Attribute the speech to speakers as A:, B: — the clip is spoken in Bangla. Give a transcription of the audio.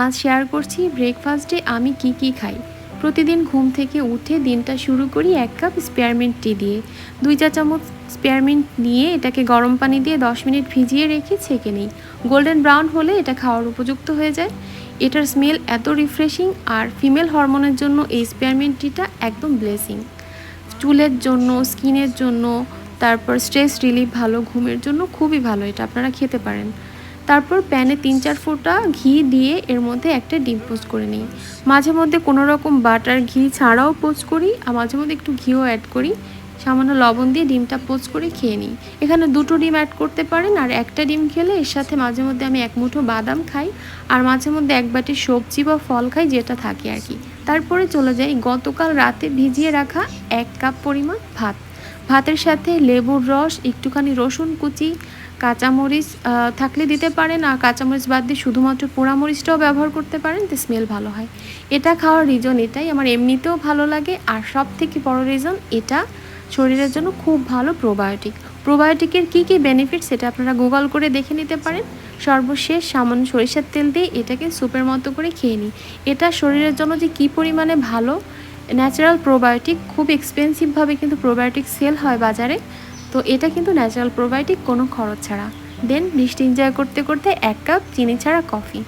A: আজ শেয়ার করছি ব্রেকফাস্টে আমি কি খাই। প্রতিদিন ঘুম থেকে উঠে দিনটা শুরু করি 1 কাপ স্পেয়ারমিন্ট টি দিয়ে। 2 চা চামচ স্পেয়ারমিন্ট নিয়ে এটাকে গরম পানি দিয়ে 10 মিনিট ভিজিয়ে রেখে ছেঁকে নিই। গোল্ডেন ব্রাউন হলে এটা খাওয়ার উপযুক্ত হয়ে যায়। এটার স্মেল এত রিফ্রেশিং, আর ফিমেল হরমোনের জন্য এই স্পেয়ারমিন্ট টিটা একদম ব্লেসিং। চুলের জন্য, স্কিনের জন্য, তারপর স্ট্রেস রিলিফ ভালো, ঘুমের জন্য খুবই ভালো, এটা আপনারা খেতে পারেন। তারপর প্যানে 3-4 ফোঁটা ঘি দিয়ে এর মধ্যে একটা ডিম পোস্ট করে নিই। মাঝে মধ্যে কোনো রকম বাটার ঘি ছাড়াও পোস্ট করি, আর মাঝে মধ্যে একটু ঘিও অ্যাড করি। সামান্য লবণ দিয়ে ডিমটা পোস্ট করে খেয়ে নিই। এখানে 2টো ডিম অ্যাড করতে পারেন, আর একটা ডিম খেলে এর সাথে মাঝে মধ্যে আমি 1 মুঠো বাদাম খাই, আর মাঝে মধ্যে 1 বাটি সবজি বা ফল খাই, যেটা থাকে আর কি। তারপরে চলে যাই গতকাল রাতে ভিজিয়ে রাখা 1 কাপ পরিমাণ ভাত। ভাতের সাথে লেবুর রস, একটুখানি রসুন কুচি, কাঁচামরিচ থাকলে দিতে পারেন, আর কাঁচামরিচ বাদ দিয়ে শুধুমাত্র পোড়ামরিচটাও ব্যবহার করতে পারেন, তো স্মেল ভালো হয়। এটা খাওয়ার রিজন এটাই, আমার এমনিতেও ভালো লাগে, আর সব থেকে বড় রিজন এটা শরীরের জন্য খুব ভালো প্রোবায়োটিক। প্রোবায়োটিকের কী বেনিফিট সেটা আপনারা গুগল করে দেখে নিতে পারেন। সর্বশেষ সামান্য সরিষার তেল দিয়ে এটাকে স্যুপের মতো করে খেয়ে নিই। এটা শরীরের জন্য যে কী পরিমাণে ভালো। ন্যাচারাল প্রোবায়োটিক, খুব এক্সপেন্সিভভাবে কিন্তু প্রোবায়োটিক সেল হয় বাজারে, তো এটা কিন্তু ন্যাচারাল প্রোবায়োটিক, কোনো খরচ ছাড়া। দেন মিষ্টি এনজয় করতে করতে 1 কাপ চিনি ছাড়া কফি।